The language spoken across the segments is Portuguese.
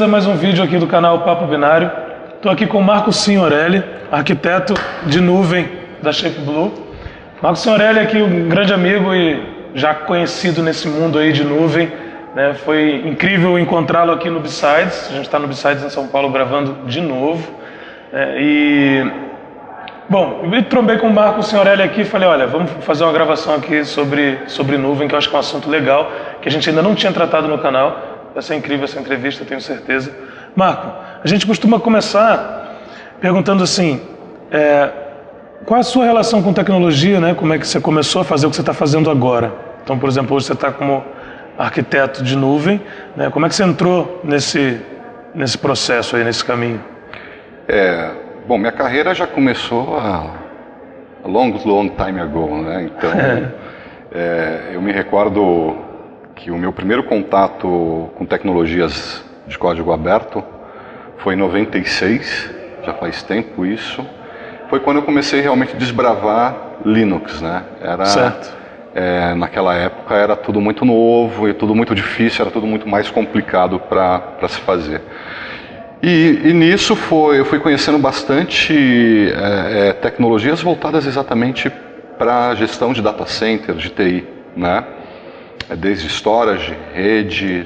bem-vindos a mais um vídeo aqui do canal Papo Binário. Estou aqui com o Marco Signorelli, arquiteto de nuvem da ShapeBlue. Marco Signorelli é aqui um grande amigo e já conhecido nesse mundo aí de nuvem, né? Foi incrível encontrá-lo aqui no B-Sides. A gente está no B-Sides em São Paulo gravando de novo. Bom, eu trombei com o Marco Signorelli aqui e falei, olha, vamos fazer uma gravação aqui sobre nuvem, que eu acho que é um assunto legal, que a gente ainda não tinha tratado no canal. Vai ser incrível essa entrevista, tenho certeza. Marco, a gente costuma começar perguntando assim, qual é a sua relação com tecnologia, né? Como é que você começou a fazer o que você está fazendo agora? Então, por exemplo, hoje você está como arquiteto de nuvem, né? Como é que você entrou nesse processo aí, nesse caminho? Bom, minha carreira já começou a long time ago, né? Então, eu me recordo que o meu primeiro contato com tecnologias de código aberto foi em 96, já faz tempo isso. Foi quando eu comecei realmente a desbravar Linux, né? Certo. Naquela época era tudo muito novo e tudo muito difícil, era tudo muito mais complicado para se fazer. E nisso eu fui conhecendo bastante tecnologias voltadas exatamente para a gestão de data center, de TI, né? Desde storage, rede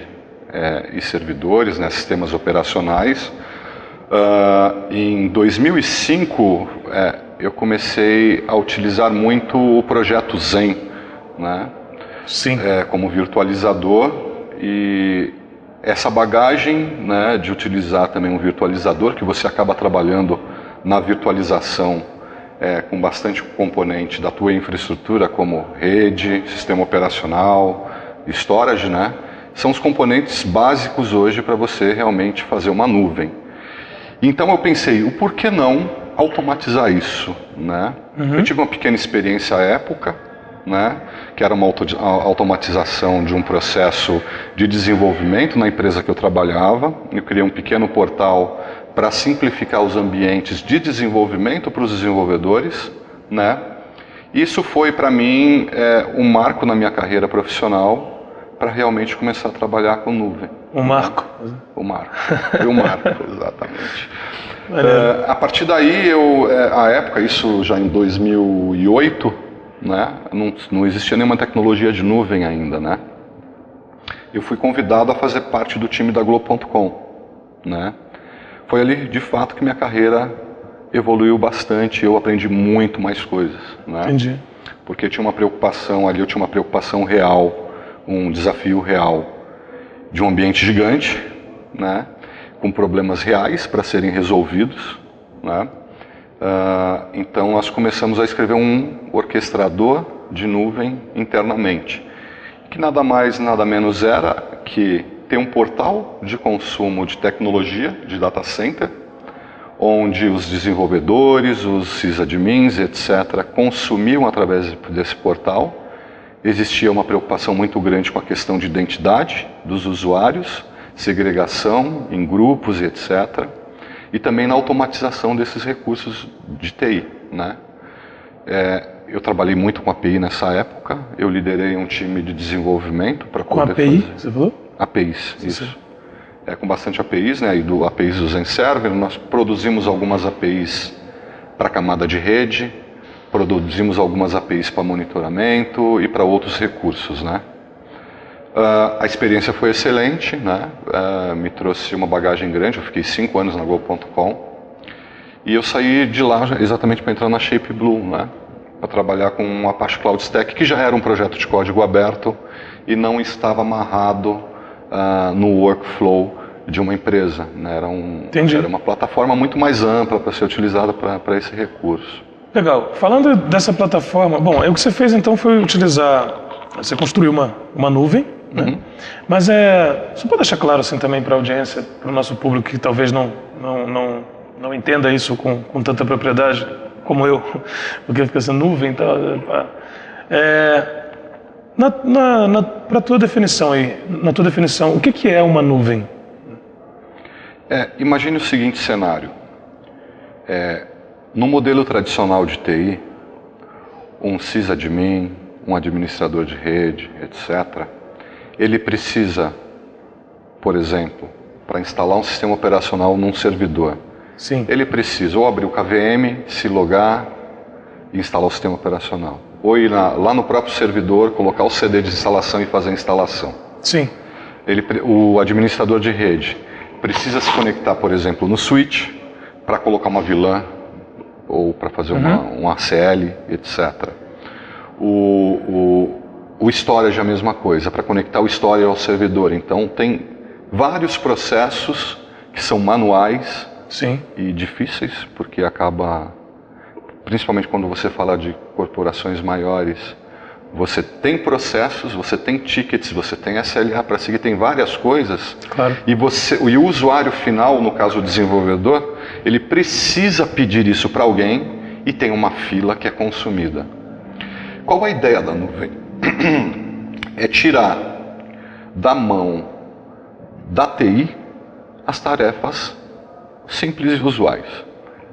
e servidores, né, sistemas operacionais. Em 2005 eu comecei a utilizar muito o projeto Zen, né? Sim. Como virtualizador, e essa bagagem, né, de utilizar também um virtualizador, que você acaba trabalhando na virtualização com bastante componente da tua infraestrutura, como rede, sistema operacional, storage, né? São os componentes básicos hoje para você realmente fazer uma nuvem. Então eu pensei, o porquê não automatizar isso, né? Eu tive uma pequena experiência à época, né, que era uma automatização de um processo de desenvolvimento na empresa que eu trabalhava. Eu criei um pequeno portal para simplificar os ambientes de desenvolvimento para os desenvolvedores, né? Isso foi para mim um marco na minha carreira profissional para realmente começar a trabalhar com nuvem. O marco. O marco. Foi o marco, exatamente. A partir daí, à época, isso já em 2008, né, não existia nenhuma tecnologia de nuvem ainda, né? Eu fui convidado a fazer parte do time da Globo.com, né? Foi ali, de fato, que minha carreira evoluiu bastante, eu aprendi muito mais coisas, né? Entendi. Porque tinha uma preocupação ali, eu tinha uma preocupação real, um desafio real de um ambiente gigante, né, com problemas reais para serem resolvidos, né? Então nós começamos a escrever um orquestrador de nuvem internamente, que nada mais, nada menos era que ter um portal de consumo de tecnologia, de data center, onde os desenvolvedores, os sysadmins, etc., consumiam através desse portal. Existia uma preocupação muito grande com a questão de identidade dos usuários, segregação em grupos, etc., e também na automatização desses recursos de TI, né? Eu trabalhei muito com API nessa época, eu liderei um time de desenvolvimento para poder API, fazer... você falou? APIs, isso. Com bastante APIs, né? E APIs do Zen Server, nós produzimos algumas APIs para a camada de rede, produzimos algumas APIs para monitoramento e para outros recursos, né? A experiência foi excelente, né? Me trouxe uma bagagem grande, eu fiquei 5 anos na Globo.com e eu saí de lá exatamente para entrar na ShapeBlue, né? Para trabalhar com um Apache Cloud Stack, que já era um projeto de código aberto e não estava amarrado no workflow de uma empresa, né? Era uma plataforma muito mais ampla para ser utilizada para esse recurso. Legal. Falando dessa plataforma, bom, o que você fez então foi você construiu uma nuvem, né? Mas você pode deixar claro assim também para a audiência, para o nosso público que talvez não entenda isso com tanta propriedade como eu, porque fica essa nuvem e tal. Para tua definição aí, na tua definição, o que é uma nuvem? Imagine o seguinte cenário. No modelo tradicional de TI, um sysadmin, um administrador de rede, etc., ele precisa, por exemplo, para instalar um sistema operacional num servidor. Sim. Ele precisa ou abrir o KVM, se logar e instalar o sistema operacional. Ou ir lá no próprio servidor, colocar o CD de instalação e fazer a instalação. Sim. O administrador de rede precisa se conectar, por exemplo, no switch para colocar uma VLAN ou para fazer um ACL, etc. O storage é a mesma coisa, para conectar o storage ao servidor. Então tem vários processos que são manuais. Sim. E difíceis, porque acaba, principalmente quando você fala de corporações maiores, você tem processos, você tem tickets, você tem SLA para seguir, tem várias coisas. Claro. E o usuário final, no caso o desenvolvedor, ele precisa pedir isso para alguém e tem uma fila que é consumida. Qual a ideia da nuvem? É tirar da mão da TI as tarefas simples e usuais.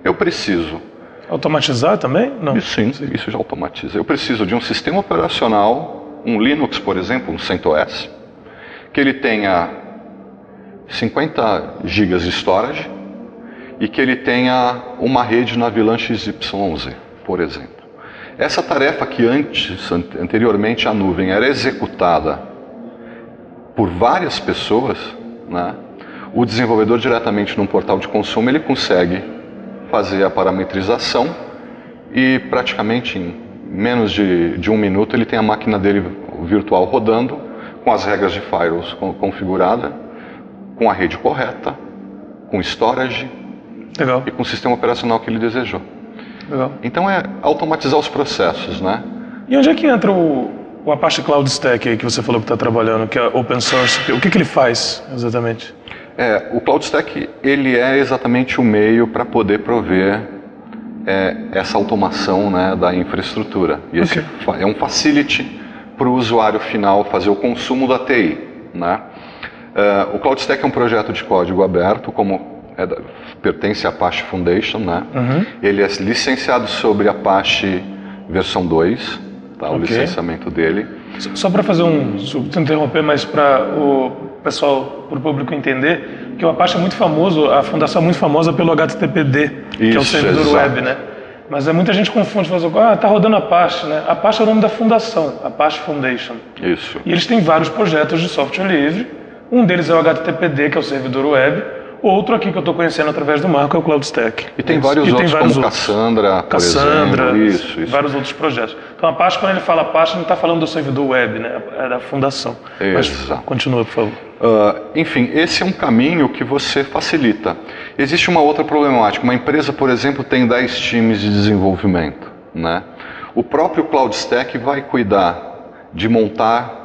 Eu preciso... Automatizar também? Não. Sim, isso já automatiza. Eu preciso de um sistema operacional, um Linux, por exemplo, um CentOS, que ele tenha 50 GB de storage e que ele tenha uma rede na VLAN XYZ, por exemplo. Essa tarefa que anteriormente a nuvem era executada por várias pessoas, né? O desenvolvedor diretamente num portal de consumo ele consegue fazer a parametrização e praticamente em menos de um minuto ele tem a máquina dele virtual rodando com as regras de firewalls configurada, com a rede correta, com storage. Legal. E com o sistema operacional que ele desejou. Legal. Então é automatizar os processos, né? E onde é que entra o Apache Cloud Stack aí que você falou que está trabalhando, que é open source? O que ele faz exatamente? O Cloud Stack ele é exatamente o meio para poder prover essa automação, né, da infraestrutura. E esse é um facility para o usuário final fazer o consumo da TI, né? O Cloud Stack é um projeto de código aberto, pertence à Apache Foundation, né? Ele é licenciado sobre Apache versão 2, tá? O licenciamento dele. Só para fazer desculpa te interromper, mas para o pessoal, para o público entender, que o Apache é muito famoso, a fundação é muito famosa pelo HTTPD, que é o servidor web, né? Mas muita gente confunde, fala tá rodando Apache, né? Apache é o nome da fundação, Apache Foundation. Isso. E eles têm vários projetos de software livre, um deles é o HTTPD, que é o servidor web, outro aqui que eu estou conhecendo através do Marco é o Cloud Stack. E tem vários outros, como Cassandra, por exemplo. Isso. Vários outros projetos. Então a Apache, quando ele fala Apache, não está falando do servidor web, né? É da fundação. Mas continua, por favor. Enfim, esse é um caminho que você facilita. Existe uma outra problemática. Uma empresa, por exemplo, tem 10 times de desenvolvimento, né? O próprio Cloud Stack vai cuidar de montar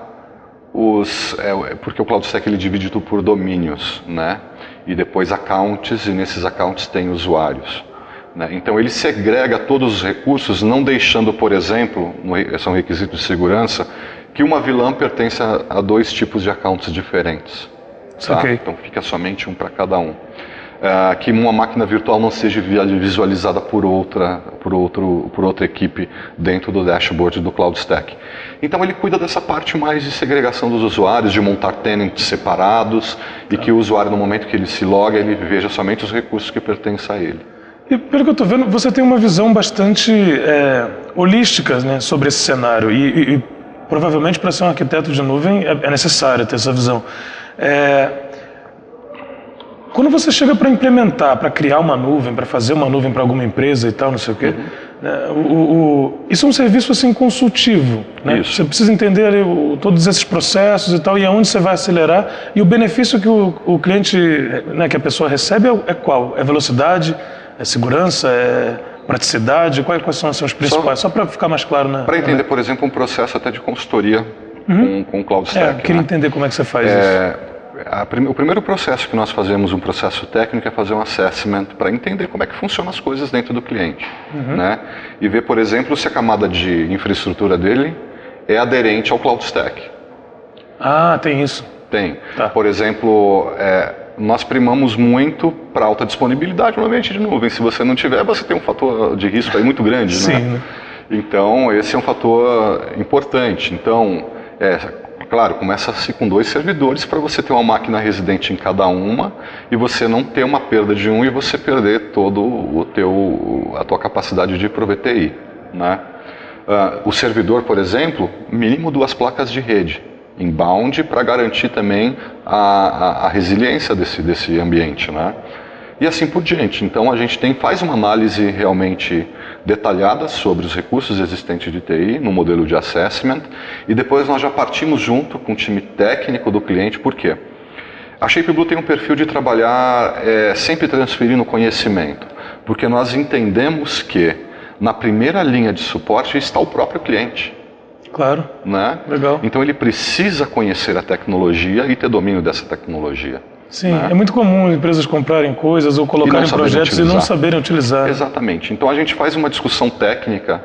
porque o Cloud Stack ele divide tudo por domínios, né? E depois accounts, e nesses accounts tem usuários, né? Então ele segrega todos os recursos, não deixando, por exemplo, são requisitos de segurança, que uma VLAN pertence a 2 tipos de accounts diferentes. Tá? Então fica somente um para cada um. Que uma máquina virtual não seja visualizada por outra equipe dentro do dashboard do Cloud Stack. Então ele cuida dessa parte mais de segregação dos usuários, de montar tenants separados e que o usuário, no momento que ele se loga, ele veja somente os recursos que pertencem a ele. E pelo que eu estou vendo, você tem uma visão bastante holística, né, sobre esse cenário e provavelmente para ser um arquiteto de nuvem é necessário ter essa visão. Quando você chega para implementar, para criar uma nuvem, para fazer uma nuvem para alguma empresa e tal, não sei o quê, né, isso é um serviço assim consultivo, né? Você precisa entender ali, todos esses processos e tal, e aonde você vai acelerar, e o benefício que o cliente, né, que a pessoa recebe é qual? É velocidade, é segurança, é praticidade, quais são os principais? Só para ficar mais claro, né? Para entender, por exemplo, um processo até de consultoria com o Cloud Stack. Queria entender como é que você faz isso. O primeiro processo que nós fazemos, um processo técnico, é fazer um assessment para entender como é que funcionam as coisas dentro do cliente, né? E ver, por exemplo, se a camada de infraestrutura dele é aderente ao Cloud Stack. Ah, tem isso. Tem. Tá. Por exemplo, nós primamos muito para alta disponibilidade no ambiente de nuvem. Se você não tiver, você tem um fator de risco aí muito grande, Sim, né? Então, esse é um fator importante. Então, Claro, começa-se com 2 servidores para você ter uma máquina residente em cada uma e você não ter uma perda de um e você perder todo a tua capacidade de prover TI, né? O servidor, por exemplo, mínimo 2 placas de rede inbound para garantir também a resiliência desse ambiente, né? E assim por diante. Então a gente faz uma análise realmente detalhada sobre os recursos existentes de TI no modelo de assessment e depois nós já partimos junto com o time técnico do cliente. Por quê? A Shape Blue tem um perfil de trabalhar sempre transferindo conhecimento, porque nós entendemos que na primeira linha de suporte está o próprio cliente. Claro, né? Legal. Então ele precisa conhecer a tecnologia e ter domínio dessa tecnologia. Sim, né? É muito comum empresas comprarem coisas ou colocarem projetos e não saberem utilizar. Exatamente. Então a gente faz uma discussão técnica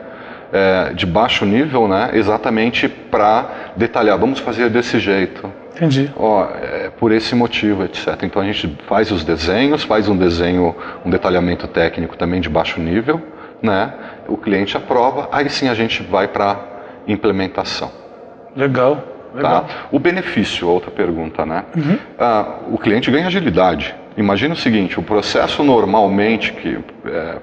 de baixo nível, né? Exatamente para detalhar, vamos fazer desse jeito. Entendi. Por esse motivo, etc. Então a gente faz os desenhos, faz um detalhamento técnico também de baixo nível, né? O cliente aprova, aí sim a gente vai para implementação. Legal. Tá? O benefício, outra pergunta, né? O cliente ganha agilidade. Imagina o seguinte, o processo normalmente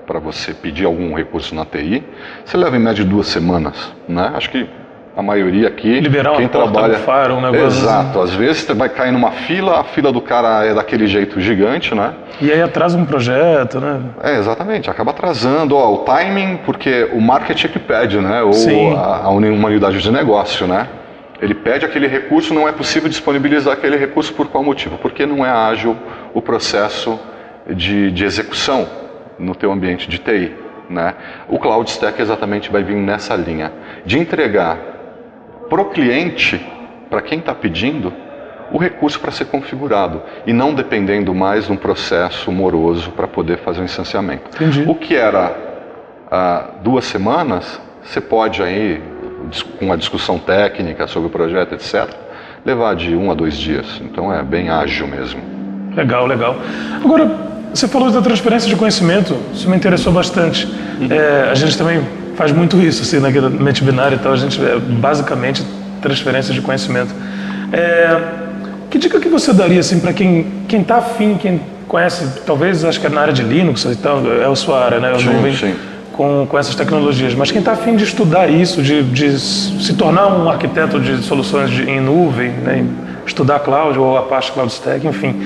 para você pedir algum recurso na TI, você leva em média 2 semanas, né? Acho que a maioria aqui, liberar quem uma porta trabalha, no faro, um negócio exato, assim. Às vezes você vai cair numa fila, a fila do cara é daquele jeito gigante, né? E aí atrasa um projeto, né? Exatamente, acaba atrasando o timing, porque o marketing é que pede, né? Ou Sim. uma unidade de negócio, né? Ele pede aquele recurso, não é possível disponibilizar aquele recurso por qual motivo? Porque não é ágil o processo de execução no teu ambiente de TI, né? O Cloud Stack exatamente vai vir nessa linha, de entregar para o cliente, para quem está pedindo, o recurso para ser configurado e não dependendo mais de um processo moroso para poder fazer o licenciamento. Entendi. O que era 2 semanas, você pode aí, com uma discussão técnica sobre o projeto, etc., levar de 1 a 2 dias. Então é bem ágil mesmo. Legal, legal. Agora, você falou da transferência de conhecimento, isso me interessou bastante. A gente também faz muito isso, assim, na mente binária e tal, a gente basicamente transferência de conhecimento. Que dica que você daria assim, para quem está afim, quem conhece, talvez, acho que é na área de Linux, então, é a sua área, né? Sim. Com essas tecnologias, mas quem está afim de estudar isso, de se tornar um arquiteto de soluções em nuvem, né, estudar cloud ou Apache Cloud Stack, enfim,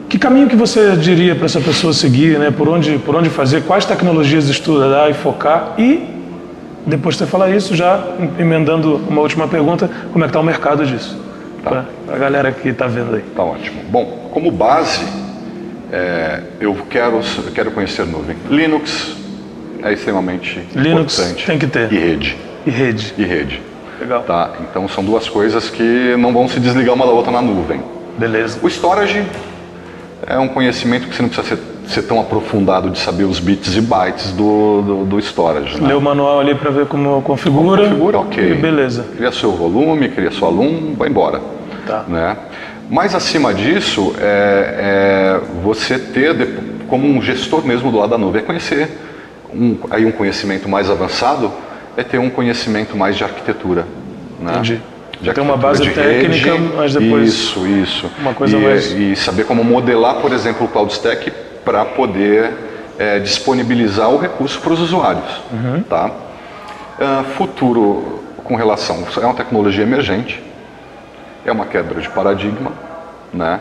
que caminho que você diria para essa pessoa seguir, né, por onde fazer, quais tecnologias estudar e focar e, depois de você falar isso, já emendando uma última pergunta, como é que está o mercado disso? Para a galera que está vendo aí. Tá ótimo. Bom, como base, eu quero conhecer nuvem. Linux é extremamente importante. Tem que ter. E rede. E rede. Legal. Tá? Então são 2 coisas que não vão se desligar uma da outra na nuvem. Beleza. O storage é um conhecimento que você não precisa ser tão aprofundado de saber os bits e bytes do storage. Né? Lê o manual ali para ver como configura. Ok. E beleza. Cria seu volume, cria sua alum, vai embora. Tá. Né? Mas acima disso, você ter, como um gestor mesmo do lado da nuvem, é conhecer um conhecimento mais avançado, é ter um conhecimento mais de arquitetura. Né? Entendi. Tem uma base técnica, rede, mas depois isso. Uma coisa mais... E saber como modelar, por exemplo, o Cloud Stack para poder disponibilizar o recurso para os usuários. Tá? Futuro com relação... É uma tecnologia emergente, é uma quebra de paradigma, né?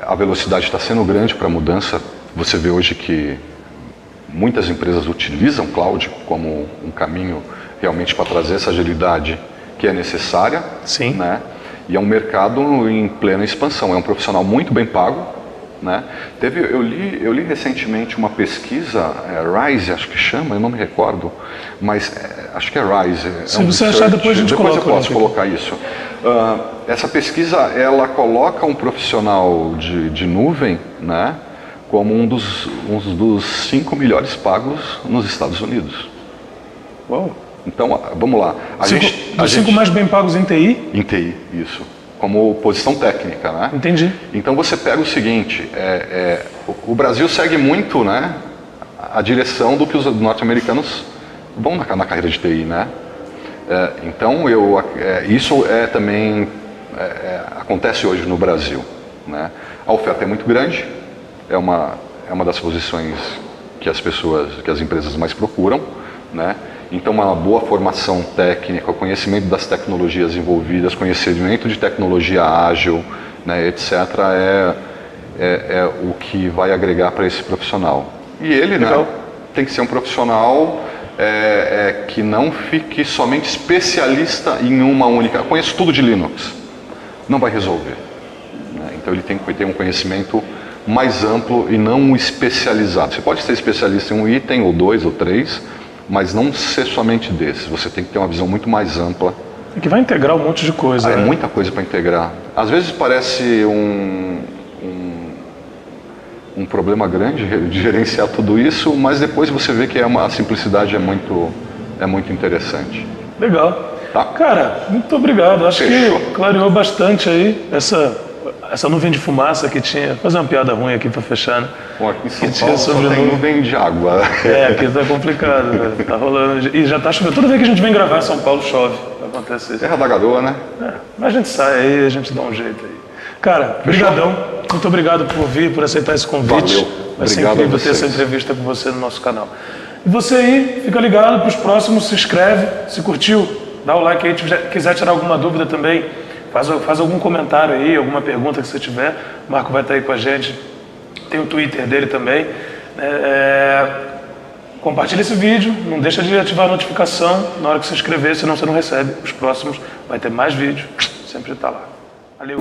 A velocidade está sendo grande para a mudança. Você vê hoje que muitas empresas utilizam cloud como um caminho realmente para trazer essa agilidade que é necessária. Sim. Né? E é um mercado em plena expansão, é um profissional muito bem pago. Né? Eu li recentemente uma pesquisa, Rise acho que chama, eu não me recordo, mas acho que é Rise. Se você achar, depois a gente coloca. Depois eu posso colocar isso. Essa pesquisa, ela coloca um profissional de nuvem, né, como um dos 5 melhores pagos nos Estados Unidos. Uau. Então, vamos lá. Os 5 mais bem pagos em TI? Em TI, isso. Como posição técnica, né? Entendi. Então você pega o seguinte, o Brasil segue muito, né, a direção do que os norte-americanos vão na carreira de TI, né? Então, isso também acontece hoje no Brasil, né? A oferta é muito grande, é uma das posições que as empresas mais procuram, né? Então, uma boa formação técnica, o conhecimento das tecnologias envolvidas, conhecimento de tecnologia ágil, né, etc., é o que vai agregar para esse profissional. E ele, né, tem que ser um profissional que não fique somente especialista em uma única. Conheço tudo de Linux, não vai resolver, né? Então ele tem que ter um conhecimento mais amplo e não especializado. Você pode ser especialista em um item, ou 2, ou 3, mas não ser somente desses. Você tem que ter uma visão muito mais ampla. E que vai integrar um monte de coisa. É muita coisa para integrar. Às vezes parece um problema grande de gerenciar tudo isso, mas depois você vê que a simplicidade é muito interessante. Legal. Tá? Cara, muito obrigado. Acho Fechou. que clareou bastante aí essa nuvem de fumaça que tinha. Vou fazer uma piada ruim aqui para fechar, né? Bom, aqui em São Que Paulo tinha só tem nuvem de água. Aqui tá complicado, né? Tá rolando. E já tá chovendo. Toda vez que a gente vem gravar em São Paulo, chove. Acontece isso. Terra da Garoa, né? Mas a gente sai aí, a gente dá um jeito aí. Cara, brigadão. Muito obrigado por vir, por aceitar esse convite. Valeu. Vai ser Obrigado incrível a ter vocês. essa entrevista com você no nosso canal. E você aí, fica ligado para os próximos, se inscreve, se curtiu, dá o like aí, se quiser tirar alguma dúvida também, faz algum comentário aí, alguma pergunta que você tiver, o Marco vai estar aí com a gente, tem o Twitter dele também. Compartilha esse vídeo, não deixa de ativar a notificação na hora que você inscrever, senão você não recebe os próximos, vai ter mais vídeo, sempre está lá. Valeu!